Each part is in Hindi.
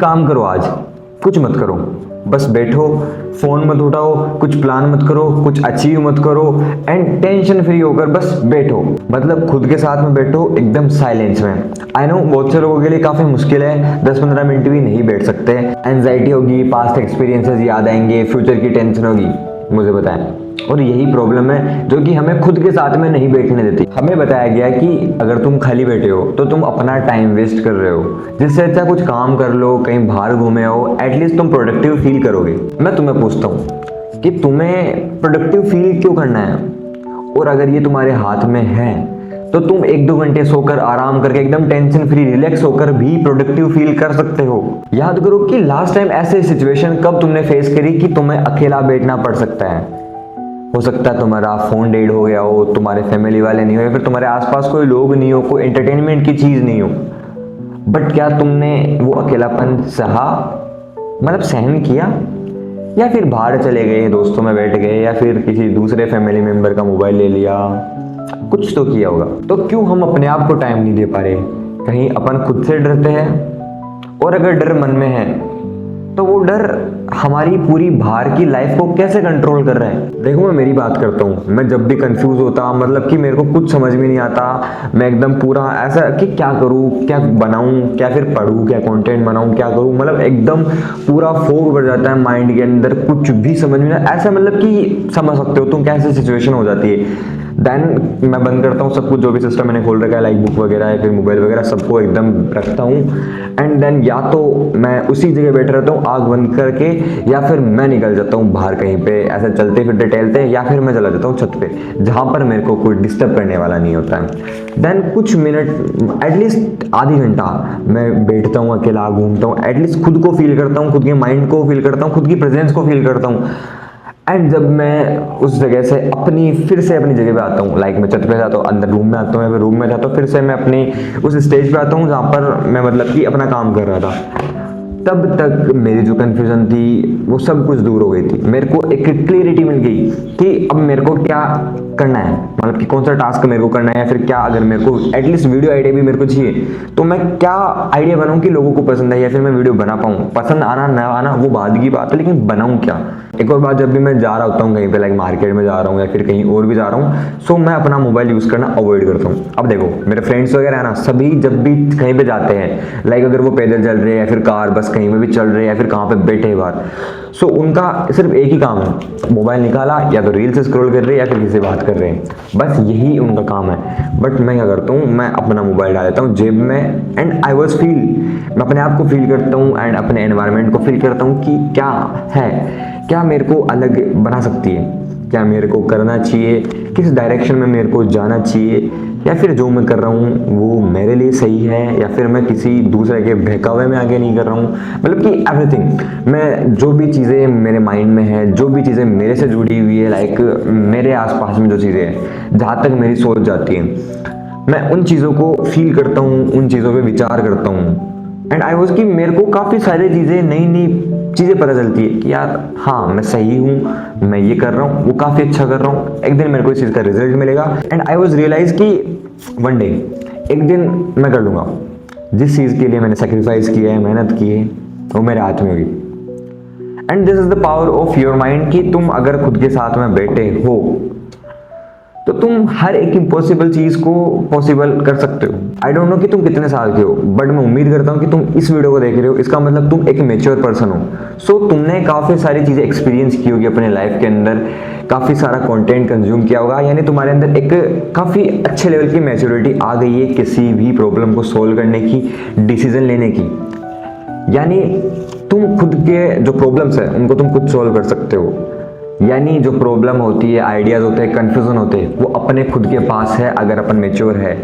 काम करो आज, कुछ मत करो, बस बैठो, फोन मत उठाओ, कुछ प्लान मत करो, कुछ अचीव मत करो एंड टेंशन फ्री होकर बस बैठो। मतलब खुद के साथ में बैठो एकदम साइलेंस में। आई नो बहुत से लोगों के लिए काफी मुश्किल है, 10-15 मिनट भी नहीं बैठ सकते। एंजाइटी होगी, पास्ट एक्सपीरियंसेस याद आएंगे, फ्यूचर की टेंशन होगी, मुझे बताएं। और यही प्रॉब्लम है जो कि हमें खुद के साथ में नहीं बैठने देती। हमें बताया गया कि अगर तुम खाली बैठे हो तो तुम अपना टाइम वेस्ट कर रहे हो, जिससे अच्छा कुछ काम कर लो, कहीं बाहर घूमे हो, एटलीस्ट तुम प्रोडक्टिव फील करोगे। मैं तुम्हें पूछता हूँ कि तुम्हें प्रोडक्टिव फील क्यों करना है? और अगर ये तुम्हारे हाथ में है तो तुम 1-2 घंटे सोकर आराम करके एकदम टेंशन फ्री रिलैक्स होकर भी प्रोडक्टिव फील कर सकते हो। याद करो कि लास्ट टाइम ऐसे सिचुएशन कब तुमने फेस करी कि तुम्हें अकेला बैठना पड़ सकता है। हो सकता है तुम्हारा फोन डेड हो गया हो, तुम्हारे फैमिली वाले नहीं हो, या फिर तुम्हारे आसपास कोई लोग नहीं हो, कोई एंटरटेनमेंट की चीज नहीं हो, बट क्या तुमने वो अकेलापन सहा, मतलब सहन किया? या फिर बाहर चले गए, दोस्तों में बैठ गए, या फिर किसी दूसरे फैमिली मेंबर का मोबाइल ले लिया? कुछ तो किया होगा। तो क्यों हम अपने आप को टाइम नहीं दे पा रहे? कहीं अपन खुद से डरते हैं? और अगर डर मन में है तो वो डर हमारी पूरी बाहर की लाइफ को कैसे कंट्रोल कर रहा है? देखो मैं मेरी बात करता हूँ, मैं जब भी कंफ्यूज होता, मतलब कि मेरे को कुछ समझ में नहीं आता, मैं एकदम पूरा ऐसा कि क्या करूँ, क्या बनाऊँ, क्या फिर पढूं, क्या कंटेंट बनाऊँ, क्या करूँ, मतलब एकदम पूरा फोग भर जाता है माइंड के अंदर, कुछ भी समझ में नहीं ऐसा, मतलब कि समझ सकते हो तुम कैसे सिचुएशन हो जाती है। देन मैं बंद करता हूँ सब कुछ, जो भी सिस्टम मैंने खोल रखा है, लाइक बुक वगैरह या फिर मोबाइल वगैरह, सबको एकदम रखता हूँ। एंड देन या तो मैं उसी जगह बैठा रहता हूँ आग बंद करके, या फिर मैं निकल जाता हूँ बाहर कहीं पे ऐसे चलते फिरते टहलते, या फिर मैं चला जाता हूँ छत पे जहाँ पर मेरे को कोई डिस्टर्ब करने वाला नहीं होता है। देन कुछ मिनट, एटलीस्ट आधी घंटा मैं बैठता हूँ अकेला, घूमता हूँ, एटलीस्ट खुद को फील करता हूँ, खुद के माइंड को फील करता हूँ, खुद की प्रेजेंस को फील करता हूँ। एंड जब मैं उस जगह से फिर से अपनी जगह पे आता हूँ, लाइक मैं छत पे जाता हूँ, अंदर रूम में आता हूँ, या फिर रूम में जाता हूँ, फिर से मैं अपनी उस स्टेज पे आता हूँ जहाँ पर मैं मतलब कि अपना काम कर रहा था, तब तक मेरी जो कन्फ्यूजन थी वो सब कुछ दूर हो गई थी। मेरे को एक क्लियरिटी मिल गई कि अब मेरे को क्या करना है, मतलब कि कौन सा टास्क मेरे को करना है, या फिर क्या, अगर मेरे को एटलीस्ट वीडियो आइडिया भी मेरे को चाहिए तो मैं क्या आइडिया बनाऊं कि लोगों को पसंद आए, या फिर मैं वीडियो बना पाऊं। पसंद आना ना आना वो बाद की बात है, लेकिन बनाऊं क्या। एक और बात, जब भी मैं जा रहा होता हूँ कहीं पे, लाइक मार्केट में जा रहा हूँ या फिर कहीं और भी जा रहा हूँ, सो मैं अपना मोबाइल यूज करना अवॉइड करता हूँ। अब देखो मेरे फ्रेंड्स वगैरह है ना, सभी जब भी कहीं पे जाते हैं, लाइक अगर वो पैदल चल रहे हैं या फिर कार बस कहीं में भी चल रहे हैं या फिर कहाँ पे बैठे हैं बाहर, सो उनका सिर्फ एक ही काम है, मोबाइल निकाला, या तो रील्स स्क्रॉल कर रहे हैं या फिर किसी से बात कर रहे हैं, बस यही उनका काम है। बट मैं क्या करता हूँ, मैं अपना मोबाइल डाल देता हूँ जेब में, एंड आई वॉज फील, मैं अपने आप को फील करता हूँ एंड अपने एनवायरनमेंट को फील करता हूँ कि क्या है, क्या मेरे को अलग बना सकती है, क्या मेरे को करना चाहिए, किस डायरेक्शन में मेरे को जाना चाहिए, या फिर जो मैं कर रहा हूँ वो मेरे लिए सही है, या फिर मैं किसी दूसरे के बहकावे में आगे नहीं कर रहा हूँ। मतलब कि एवरीथिंग, मैं जो भी चीज़ें मेरे माइंड में है, जो भी चीज़ें मेरे से जुड़ी हुई है, लाइक मेरे आसपास में जो चीज़ें हैं, जहाँ तक मेरी सोच जाती है, मैं उन चीज़ों को फील करता हूँ, उन चीज़ों पे विचार करता हूँ। एंड आई वॉज कि मेरे को काफ़ी सारी चीज़ें, नई नई चीज़ें पता चलती है कि यार हाँ मैं सही हूँ, मैं ये कर रहा हूँ, वो काफ़ी अच्छा कर रहा हूँ, एक दिन मेरे को इस चीज़ का रिजल्ट मिलेगा। एंड आई वॉज रियलाइज कि वन डे, एक दिन मैं कर लूँगा, जिस चीज़ के लिए मैंने सेक्रीफाइस किया है, मेहनत की है, वो मेरे हाथ में होगी। And this is the power of your mind, कि तुम अगर खुद के साथ में बैठे हो तो तुम हर एक इम्पॉसिबल चीज को पॉसिबल कर सकते हो। आई डोंट नो कि तुम कितने साल के हो, बट मैं उम्मीद करता हूँ कि तुम इस वीडियो को देख रहे हो, इसका मतलब तुम एक मैच्योर पर्सन हो। सो तुमने काफी सारी चीजें एक्सपीरियंस की होगी अपने लाइफ के अंदर, काफी सारा कंटेंट कंज्यूम किया होगा, यानी तुम्हारे अंदर एक काफी अच्छे लेवल की मैच्योरिटी आ गई है किसी भी प्रॉब्लम को सोल्व करने की, डिसीजन लेने की। यानी तुम खुद के जो प्रॉब्लम्स है उनको तुम खुद सोल्व कर सकते हो। यानी जो प्रॉब्लम होती है, आइडियाज होते हैं, कंफ्यूजन होते हैं, वो अपने खुद के पास है अगर अपन मेच्योर है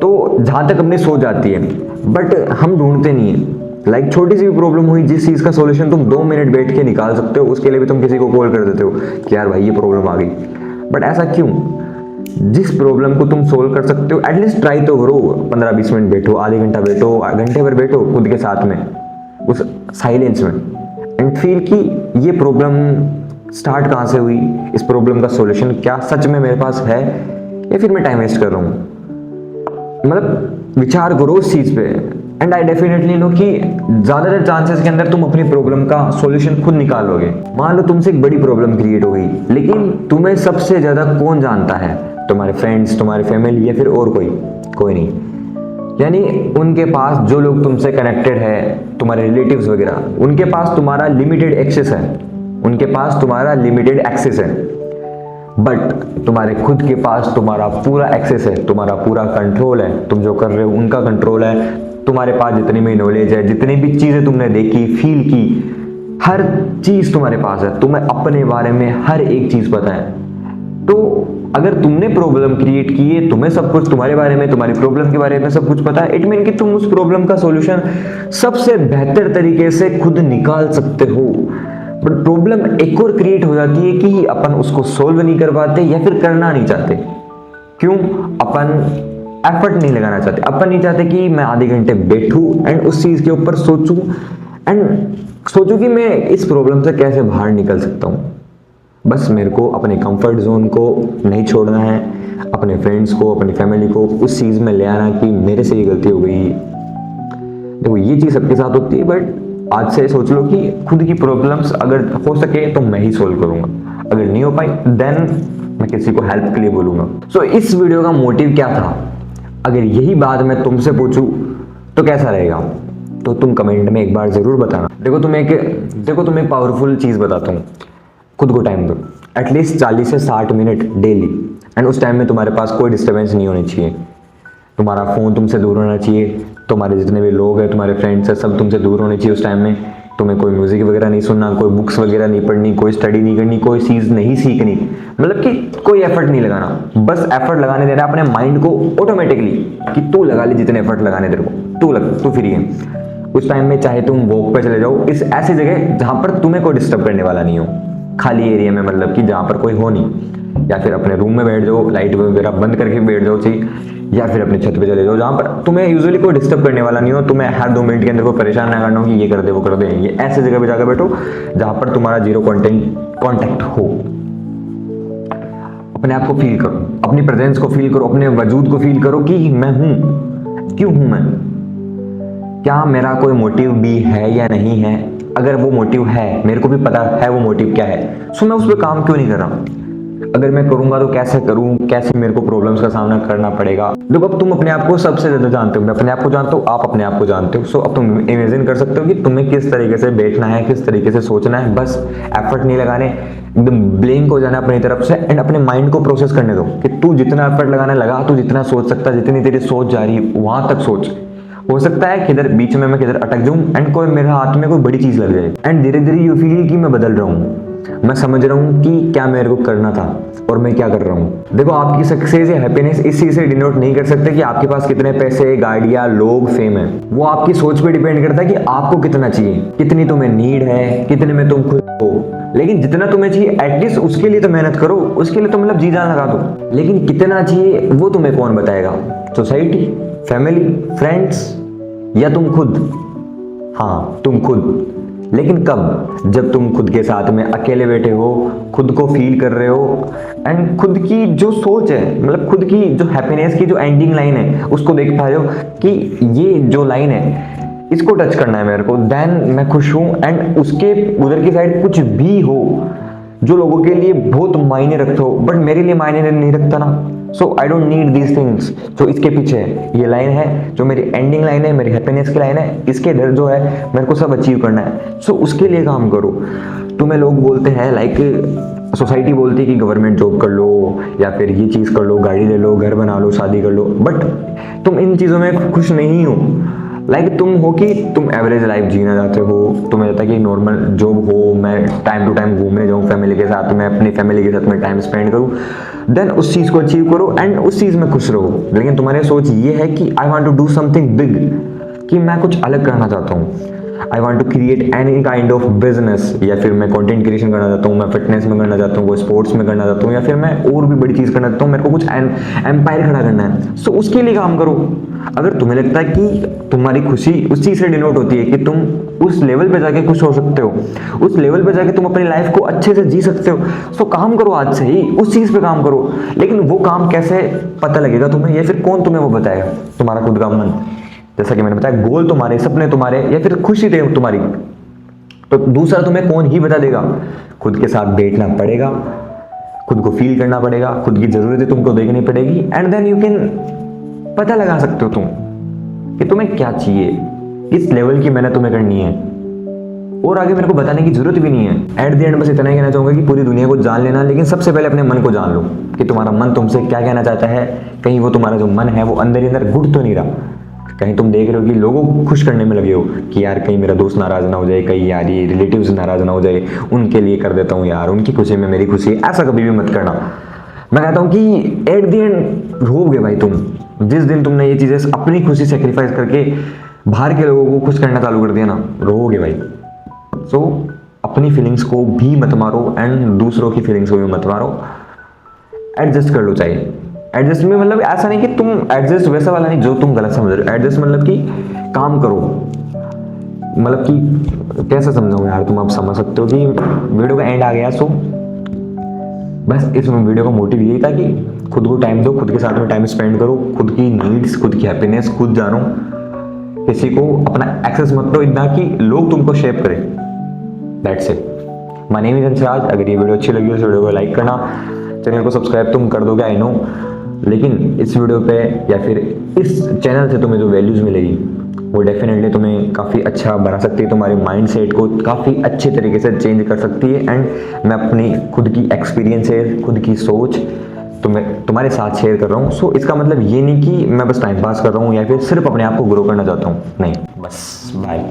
तो, जहाँ तक अपनी सोच जाती है। बट हम ढूंढते नहीं है। लाइक छोटी सी भी प्रॉब्लम हुई, जिस चीज़ का सॉल्यूशन तुम 2 मिनट बैठ के निकाल सकते हो, उसके लिए भी तुम किसी को कॉल कर देते हो कि यार भाई ये प्रॉब्लम आ गई। बट ऐसा क्यों? जिस प्रॉब्लम को तुम सोल्व कर सकते हो एटलीस्ट ट्राई तो करो। 15-20 मिनट बैठो, आधे घंटा बैठो, घंटे भर बैठो खुद के साथ में, उस साइलेंस में, एंड फील कि ये प्रॉब्लम स्टार्ट कहाँ से हुई, इस प्रॉब्लम का सॉल्यूशन क्या सच में मेरे पास है, या फिर मैं टाइम वेस्ट कर रहा हूँ। मतलब विचार करो उस चीज़ पे, एंड आई डेफिनेटली नो कि ज्यादातर चांसेस के अंदर तुम अपनी प्रॉब्लम का सॉल्यूशन खुद निकालोगे। मान लो तुमसे एक बड़ी प्रॉब्लम क्रिएट हो गई, लेकिन तुम्हें सबसे ज्यादा कौन जानता है? तुम्हारे फ्रेंड्स, तुम्हारे फैमिली, या फिर और कोई नहीं। यानी उनके पास जो लोग तुमसे कनेक्टेड है, तुम्हारे रिलेटिव्स वगैरह, उनके पास तुम्हारा लिमिटेड एक्सेस है, उनके पास तुम्हारा लिमिटेड एक्सेस है। बट तुम्हारे खुद के पास तुम्हारा पूरा एक्सेस है, तुम्हारा पूरा कंट्रोल है। तुम जो कर रहे हो उनका कंट्रोल है। तुम्हारे पास जितनी भी नॉलेज है, जितनी भी चीजें तुमने देखी, फील की, हर चीज तुम्हारे पास है। तुम्हें अपने बारे में हर एक चीज पता है। तो अगर तुमने प्रॉब्लम क्रिएट की है, तुम्हें सब कुछ तुम्हारे बारे में, तुम्हारी प्रॉब्लम के बारे में सब कुछ पता है, इट मीन कि तुम उस प्रॉब्लम का सॉल्यूशन सबसे बेहतर तरीके से खुद निकाल सकते हो। बट प्रॉब्लम एक और क्रिएट हो जाती है कि अपन उसको सोल्व नहीं कर पाते या फिर करना नहीं चाहते। क्यों? अपन एफर्ट नहीं लगाना चाहते। अपन नहीं चाहते कि मैं आधे घंटे बैठूं एंड उस चीज के ऊपर सोचूं कि मैं इस प्रॉब्लम से कैसे बाहर निकल सकता हूं। बस मेरे को अपने कंफर्ट जोन को नहीं छोड़ना है, अपने फ्रेंड्स को, अपनी फैमिली को उस चीज में ले आना कि मेरे से ये गलती हो गई। देखो ये चीज सबके साथ होती है, बट आज से सोच लो कि खुद की प्रॉब्लम्स अगर हो सके तो मैं ही सोल्व करूंगा, अगर नहीं हो पाई देन मैं किसी को हेल्प के लिए बोलूंगा। सो इस वीडियो का मोटिव क्या था? अगर यही बात मैं तुमसे पूछूं तो कैसा रहेगा? तो तुम कमेंट में एक बार जरूर बताना। देखो तुम एक पावरफुल चीज बताता हूँ। खुद को टाइम दो, एटलीस्ट 40 से 60 मिनट डेली। एंड उस टाइम में तुम्हारे पास कोई डिस्टर्बेंस नहीं होनी चाहिए। तुम्हारा फोन तुमसे दूर होना चाहिए, तुम्हारे जितने भी लोग हैं, तुम्हारे फ्रेंड्स हैं, सब तुमसे दूर होने चाहिए उस टाइम में। तुम्हें कोई म्यूजिक वगैरह नहीं सुनना, कोई बुक्स वगैरह नहीं पढ़नी, कोई स्टडी नहीं करनी, कोई चीज नहीं सीखनी, मतलब कि कोई एफर्ट नहीं लगाना। बस एफर्ट लगाने देना अपने माइंड को ऑटोमेटिकली कि तू लगा ले जितने एफर्ट लगाने तेरे को, तू फ्री है। उस टाइम में चाहे तुम वॉक पे चले जाओ, इस ऐसी जगह जहां पर तुम्हें कोई डिस्टर्ब करने वाला नहीं हो, खाली एरिया में, मतलब कि जहां पर कोई हो नहीं। या फिर अपने रूम में बैठ जाओ, लाइट वगैरह बंद करके बैठ जाओ चाहिए, या फिर अपने छत पे चले जाओ जहां पर तुम्हें यूजुअली कोई डिस्टर्ब करने वाला नहीं हो। तुम्हें हर 2 मिनट के अंदर कोई परेशान ना करना हो कि ये कर दे वो कर दे। ये ऐसे जगह पे जाकर बैठो जहां पर तुम्हारा जीरो कांटेक्ट हो। अपने आप को फील करो, अपनी प्रेजेंस को फील करो, अपने वजूद को फील करो कि मैं हूं। क्यों हूं मैं? क्या मेरा कोई मोटिव भी है या नहीं है? अगर वो मोटिव है, मेरे को भी पता है वो मोटिव क्या है, सो मैं उस पर काम क्यों नहीं कर रहा? अगर मैं करूंगा तो कैसे करूं, कैसे मेरे को प्रॉब्लम्स का सामना करना पड़ेगा। देखो अब तुम अपने आप को सबसे ज्यादा जानते हो, मैं अपने आप को जानता हूँ, आप अपने आप को जानते हो। सो अब तुम इमेजिन कर सकते हो कि तुम्हें किस तरीके से बैठना है, किस तरीके से सोचना है। बस एफर्ट नहीं लगाने, एकदम ब्लैंक हो जाना अपनी तरफ से एंड अपने माइंड को प्रोसेस करने दो कि तू जितना एफर्ट लगाने लगा, तू जितना सोच सकता, जितनी तेरी सोच जा रही है वहां तक सोच। हो सकता है किधर बीच में मैं किधर अटक जाऊं एंड कोई मेरे हाथ में कोई बड़ी चीज लग जाए एंड धीरे धीरे यू फील कि मैं बदल रहा हूँ, मैं समझ रहा हूँ कि क्या मेरे को करना था और मैं क्या कर रहा हूँ। देखो आपकी सक्सेस या हैप्पीनेस इस चीज से डिनोट नहीं कर सकते कि आपके पास कितने पैसे, गाड़ियां, लोग, फेम है। वो आपकी सोच पे डिपेंड करता है कि आपको कितना चाहिए, कितनी तुम्हें नीड है, कितने में तुम खुश हो। लेकिन जितना तुम्हें चाहिए एटलीस्ट उसके लिए तो मेहनत करो, उसके लिए तो मतलब जी जान लगा दो। लेकिन कितना चाहिए वो तुम्हें कौन बताएगा? सोसाइटी, फैमिली, फ्रेंड्स या तुम खुद? हाँ तुम खुद। लेकिन कब? जब तुम खुद के साथ में अकेले बैठे हो, खुद को फील कर रहे हो एंड खुद की जो सोच है, मतलब खुद की जो हैप्पीनेस की जो एंडिंग लाइन है उसको देख पा रहे हो कि ये जो लाइन है इसको टच करना है मेरे को, देन मैं खुश हूं। एंड उसके उधर की साइड कुछ भी हो जो लोगों के लिए बहुत मायने रखते हो बट मेरे लिए मायने नहीं रखता ना, so I don't need these things. जो इसके पीछे है, ये लाइन है जो मेरी एंडिंग लाइन है, मेरी हैप्पीनेस की लाइन है, इसके इधर जो है मेरे को सब अचीव करना है। सो उसके लिए काम करो। तुम्हें लोग बोलते हैं, लाइक सोसाइटी बोलती है कि गवर्नमेंट जॉब कर लो या फिर ये चीज़ कर लो, गाड़ी ले लो, घर बना लो, शादी कर लो, बट तुम इन चीज़ों में खुश नहीं हो। लाइक तुम हो कि तुम एवरेज लाइफ जीना चाहते हो, तुम्हें लगता है कि नॉर्मल जॉब हो, मैं टाइम टू टाइम घूमने जाऊँ फैमिली के साथ, मैं अपनी फैमिली के साथ में टाइम स्पेंड करूँ, देन उस चीज़ को अचीव करो एंड उस चीज़ में खुश रहो। लेकिन तुम्हारी सोच ये है कि I want to do something big, कि मैं कुछ अलग करना चाहता हूँ, I want to create any kind of business, या फिर मैं कंटेंट क्रिएशन करना चाहता हूँ, मैं फिटनेस में करना चाहता हूँ, कोई स्पोर्ट्स में करना चाहता हूँ, या फिर मैं और भी बड़ी चीज़ करना चाहता हूँ, मेरे को कुछ एम्पायर खड़ा करना है। सो उसके लिए काम करो। अगर तुम्हें लगता है कि तुम्हारी खुशी उस चीज़ से डिनोट होती है कि तुम उस लेवल पे जाके खुश हो सकते हो, उस लेवल पे जाके तुम अपनी लाइफ को अच्छे से जी सकते हो, सो काम करो आज से ही, उस चीज़ पे काम करो। लेकिन वो काम कैसे पता लगेगा तुम्हें, या फिर कौन तुम्हें वो बताएगा? तुम्हारा खुद का मन। जैसा कि मैंने बताया, गोल तुम्हारे, सपने तुम्हारे, या फिर खुशी थे तुम्हारी, तो दूसरा तुम्हें कौन ही बता देगा? खुद के साथ बैठना पड़ेगा, खुद को फील करना पड़ेगा, खुद की ज़रूरतें तुमको देखनी पड़ेगी, एंड देन यू कैन पता लगा सकते हो तुम कि तुम्हें क्या चाहिए, किस लेवल की मेहनत तुम्हें करनी है, और आगे मेरे को बताने की जरूरत भी नहीं है। एट द एंड बस इतना ही कहना चाहूँगा कि पूरी दुनिया को जान लेना, लेकिन सबसे पहले अपने मन को जान लो कि तुम्हारा मन तुमसे क्या कहना चाहता है। कहीं वो तुम्हारा जो मन है वो अंदर ही अंदर घुट तो नहीं रहा, कहीं तुम देख रहे हो कि लोगों को खुश करने में लगे हो कि यार कहीं मेरा दोस्त नाराज ना हो जाए, कहीं यार ये रिलेटिव्स नाराज ना हो जाए, उनके लिए कर देता हूँ यार, उनकी खुशी में मेरी खुशी है। ऐसा कभी भी मत करना। मैं कहता हूँ कि एट द एंड रोओगे भाई तुम, जिस दिन तुमने ये चीज़ें अपनी खुशी सेक्रीफाइस करके बाहर के लोगों को खुश करना चालू कर दिया ना, रोओगे भाई। सो अपनी फीलिंग्स को भी मत मारो एंड दूसरों की फीलिंग्स को भी मत मारो, एडजस्ट कर लो। चाहिए एडजस्ट में मतलब ऐसा नहीं कि तुम एडजस्ट वैसा वाला नहीं जो तुम गलत समझ रहे हो, एडजस्ट मतलब कि काम करो, मतलब कि कैसे समझाऊं यार, तुम आप समझ सकते हो कि वीडियो का एंड आ गया। सो बस इस वीडियो का मोटिव यही था कि खुद को टाइम दो, खुद के साथ में टाइम स्पेंड करो, खुद की नीड्स, खुद की हैप्पीनेस खुद जानो, किसी को अपना एक्सेस मत दो इतना कि लोग तुमको शेप करें। That's it. My name is Anshraj. अगर ये वीडियो अच्छी लगी उस वीडियो को लाइक करना, चैनल को सब्सक्राइब तुम कर दोगे आई नो, लेकिन इस वीडियो पे या फिर इस चैनल से तुम्हें जो वैल्यूज़ मिलेगी वो डेफिनेटली तुम्हें काफ़ी अच्छा बना सकती है, तुम्हारे माइंड सेट को काफ़ी अच्छे तरीके से चेंज कर सकती है। एंड मैं अपनी खुद की एक्सपीरियंसेस, खुद की सोच तुम्हारे साथ शेयर कर रहा हूँ। सो इसका मतलब ये नहीं कि मैं बस टाइम पास कर रहा हूँ या फिर सिर्फ अपने आप को ग्रो करना चाहता हूँ, नहीं। बस बाय।